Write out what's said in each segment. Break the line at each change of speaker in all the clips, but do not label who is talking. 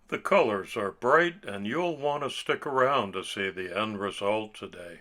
The colors are bright and you'll want to stick around to see the end result today.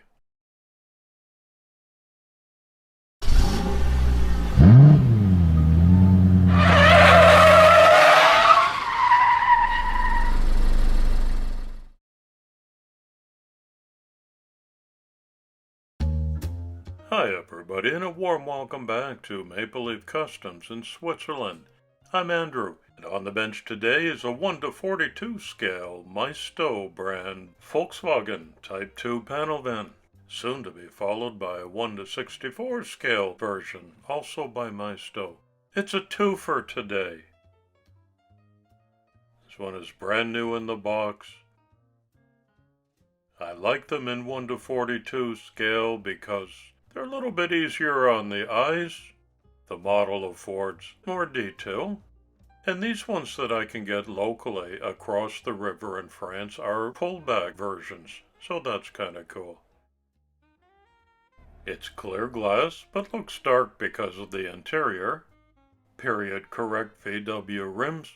Hi everybody, and a warm welcome back to Maple Leaf Customs in Switzerland. I'm Andrew, and on the bench today is a 1:42 scale Maisto brand Volkswagen Type 2 panel van, soon to be followed by a 1:64 scale version, also by Maisto. It's a two-fer today. This one is brand new in the box. I like them in 1:42 scale because they're a little bit easier on the eyes. The model affords more detail. And these ones that I can get locally across the river in France are pullback versions, so that's kind of cool. It's clear glass, but looks dark because of the interior. Period correct VW rims.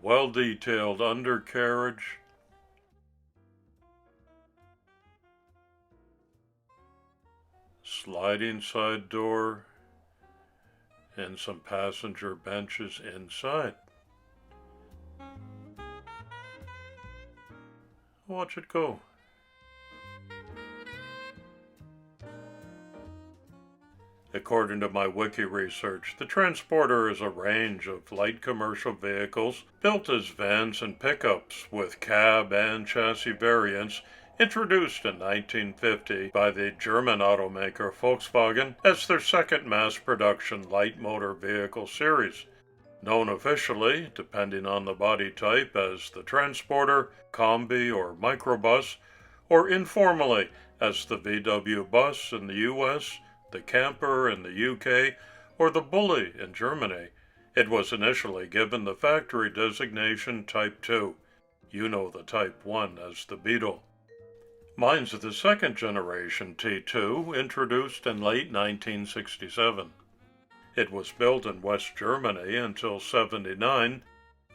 Well-detailed undercarriage. Sliding side door, and some passenger benches inside. Watch it go. According to my wiki research, the Transporter is a range of light commercial vehicles built as vans and pickups with cab and chassis variants introduced in 1950 by the German automaker Volkswagen as their second mass-production light motor vehicle series, known officially, depending on the body type, as the Transporter, Kombi, or Microbus, or informally as the VW Bus in the US, the Camper in the UK, or the Bulli in Germany. It was initially given the factory designation Type 2. You know the Type 1 as the Beetle. Mine's the second generation T2, introduced in late 1967. It was built in West Germany until '79.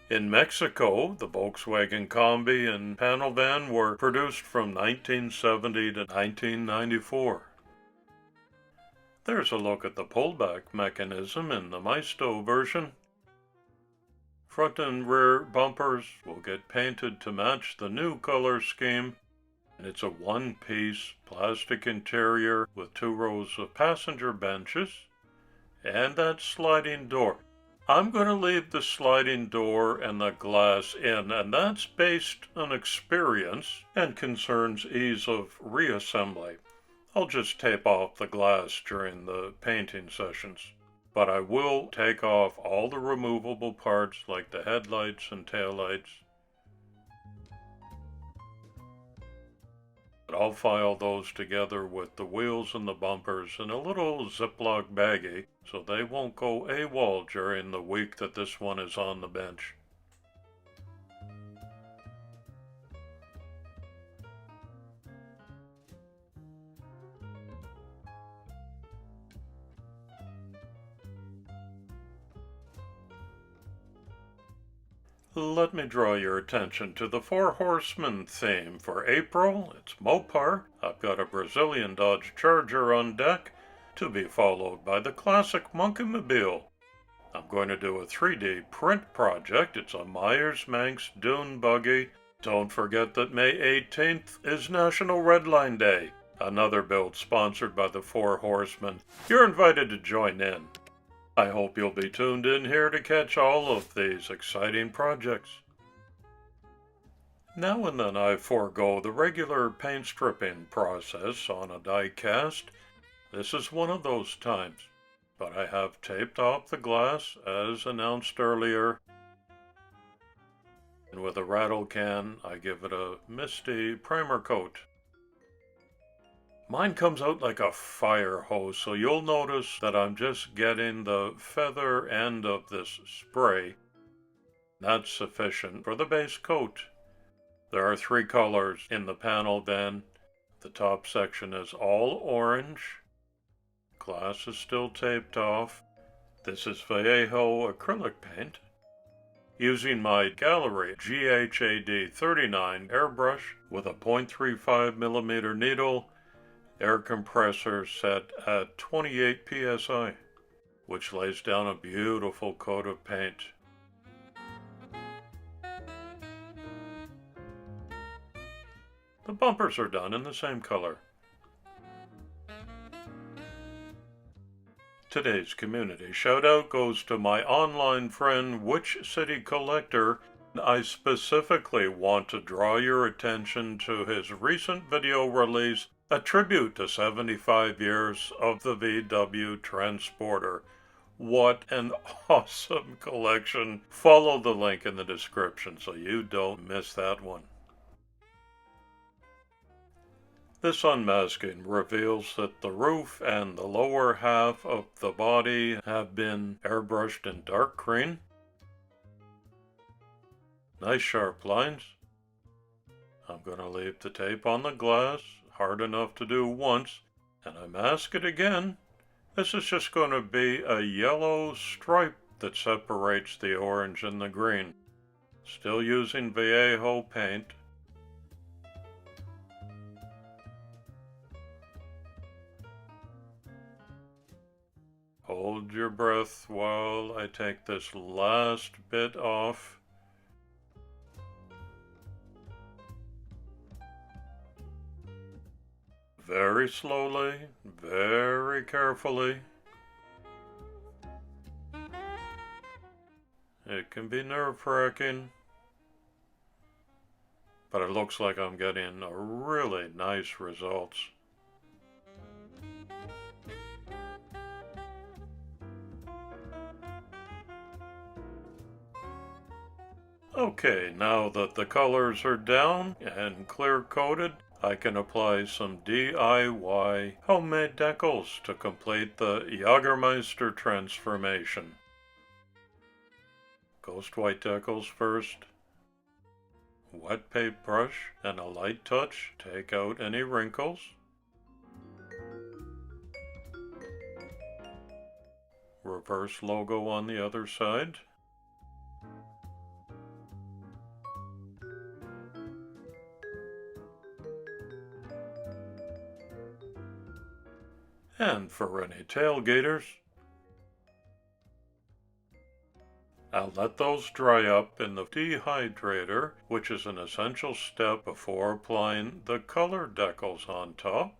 In Mexico, the Volkswagen Kombi and Panel van were produced from 1970 to 1994. There's a look at the pullback mechanism in the Maisto version. Front and rear bumpers will get painted to match the new color scheme. And it's a one-piece plastic interior with 2 rows of passenger benches and that sliding door. I'm going to leave the sliding door and the glass in, and that's based on experience and concerns ease of reassembly. I'll just tape off the glass during the painting sessions, but I will take off all the removable parts like the headlights and taillights. I'll file those together with the wheels and the bumpers in a little Ziploc baggie so they won't go AWOL during the week that this one is on the bench. Let me draw your attention to the Four Horsemen theme for April. It's Mopar. I've got a Brazilian Dodge Charger on deck, to be followed by the classic Monkeemobile. I'm going to do a 3D print project. It's a Myers-Manx dune buggy. Don't forget that May 18th is National Redline Day, another build sponsored by the Four Horsemen. You're invited to join in. I hope you'll be tuned in here to catch all of these exciting projects. Now and then I forego the regular paint stripping process on a die cast. This is one of those times, but I have taped off the glass as announced earlier, and with a rattle can I give it a misty primer coat. Mine comes out like a fire hose, so you'll notice that I'm just getting the feather end of this spray. That's sufficient for the base coat. There are 3 colors in the panel van. The top section is all orange. Glass is still taped off. This is Vallejo acrylic paint. using my Gaahleri GHAD 39 airbrush with a 0.35mm needle, air compressor set at 28 psi, which lays down a beautiful coat of paint. The bumpers are done in the same color. Today's community shout-out goes to my online friend Which City Collector. I specifically want to draw your attention to his recent video release, a tribute to 75 years of the VW Transporter. What an awesome collection. Follow the link in the description so you don't miss that one. This unmasking reveals that the roof and the lower half of the body have been airbrushed in dark green. Nice sharp lines. I'm going to leave the tape on the glass, hard enough to do once, and I mask it again. This is just going to be a yellow stripe that separates the orange and the green. Still using Vallejo paint. Hold your breath while I take this last bit off. Very slowly, very carefully. It can be nerve-wracking, but it looks like I'm getting a really nice results. Okay, now that the colors are down and clear coated, I can apply some DIY homemade decals to complete the Jägermeister transformation. Ghost white decals first. Wet paintbrush and a light touch, take out any wrinkles. Reverse logo on the other side. And for any tailgaters, I'll let those dry up in the dehydrator, which is an essential step before applying the color decals on top.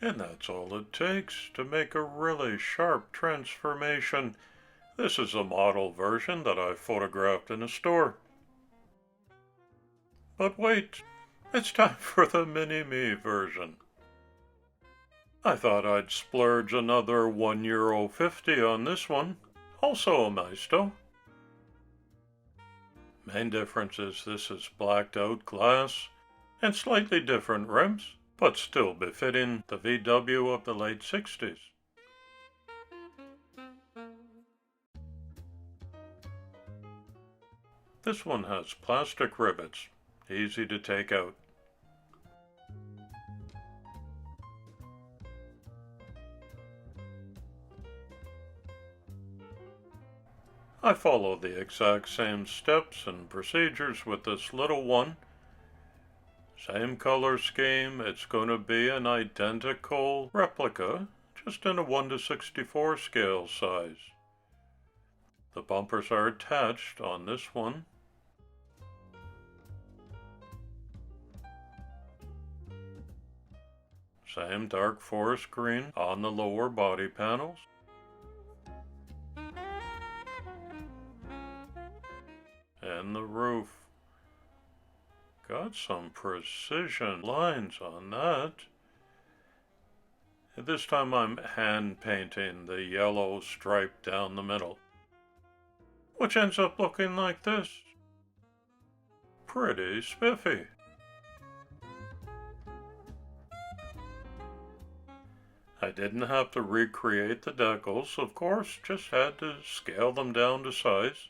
And that's all it takes to make a really sharp transformation. This is a model version that I photographed in a store. But wait, it's time for the mini-me version. I thought I'd splurge another €1.50 on this one, also a Maisto. Main difference is this is blacked out glass and slightly different rims, but still befitting the VW of the late 60s. This one has plastic rivets, easy to take out. I follow the exact same steps and procedures with this little one. Same color scheme, it's going to be an identical replica, just in a 1:64 scale size. The bumpers are attached on this one. Same dark forest green on the lower body panels. And the roof. Got some precision lines on that. This time I'm hand painting the yellow stripe down the middle, which ends up looking like this. Pretty spiffy. I didn't have to recreate the decals, of course, just had to scale them down to size.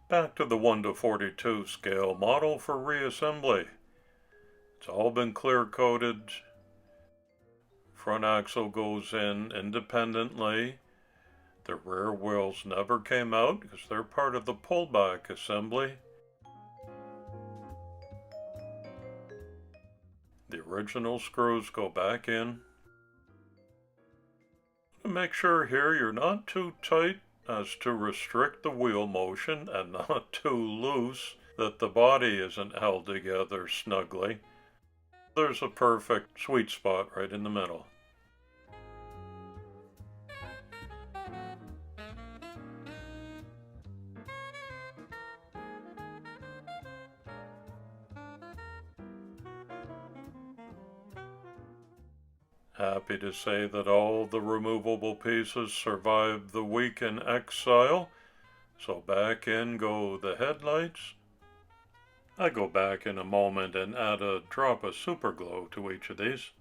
Back to the 1:42 scale model for reassembly. It's all been clear coated. Front axle goes in independently. The rear wheels never came out because they're part of the pullback assembly. The original screws go back in. Make sure here you're not too tight as to restrict the wheel motion and not too loose that the body isn't held together snugly. There's a perfect sweet spot right in the middle. Happy to say that all the removable pieces survived the week in exile, so back in go the headlights. I go back in a moment and add a drop of super glue to each of these.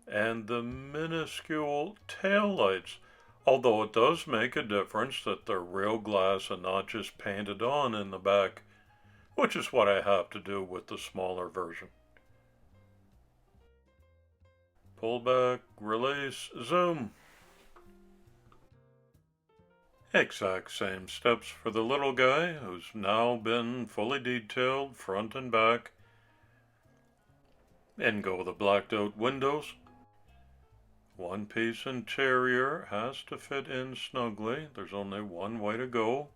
And the minuscule taillights, although it does make a difference that they're real glass and not just painted on in the back, which is what I have to do with the smaller version. Pull back, release, zoom. Exact same steps for the little guy who's now been fully detailed front and back. In go the blacked out windows. One piece interior has to fit in snugly. There's only one way to go.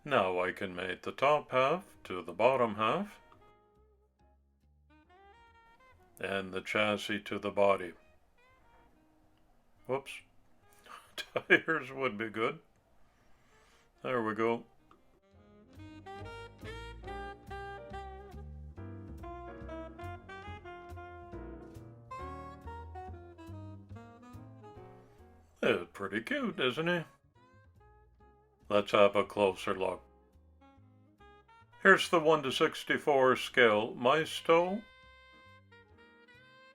Now I can mate the top half to the bottom half. And the chassis to the body. Whoops. Tires would be good. There we go. It's pretty cute, isn't he? Let's have a closer look. Here's the 1:64 scale Maisto.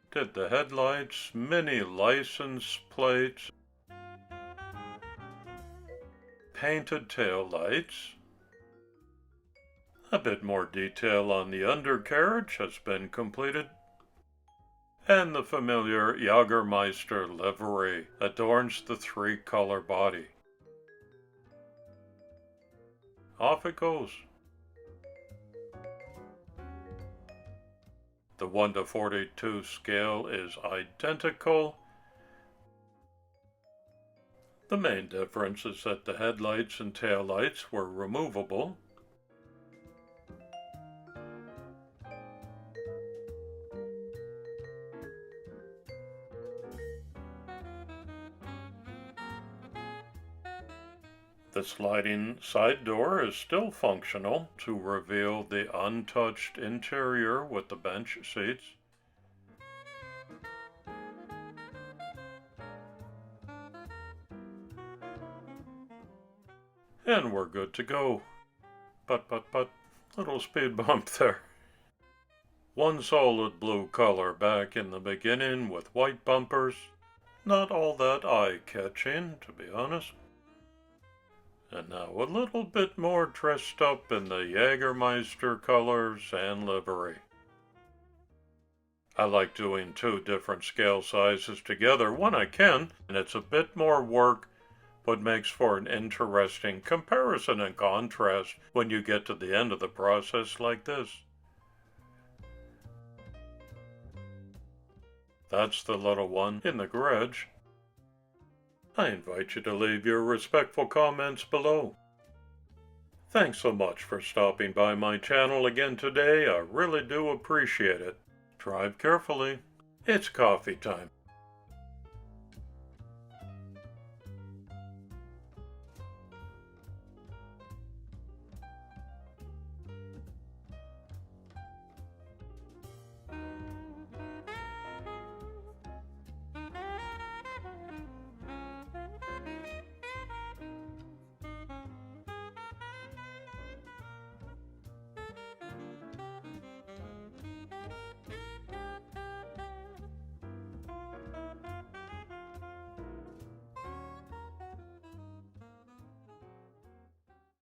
Did the headlights, mini license plates, painted tail lights. A bit more detail on the undercarriage has been completed. And the familiar Jägermeister livery adorns the three-color body. Off it goes. The 1:42 scale is identical. The main difference is that the headlights and taillights were removable. The sliding side door is still functional to reveal the untouched interior with the bench seats. And we're good to go. But, little speed bump there. One solid blue color back in the beginning with white bumpers. Not all that eye-catching, to be honest. And now a little bit more dressed up in the Jägermeister colors and livery. I like doing two different scale sizes together when I can, and it's a bit more work, but makes for an interesting comparison and contrast when you get to the end of the process like this. That's the little one in the garage. I invite you to leave your respectful comments below. Thanks so much for stopping by my channel again today. I really do appreciate it. Drive carefully. It's coffee time.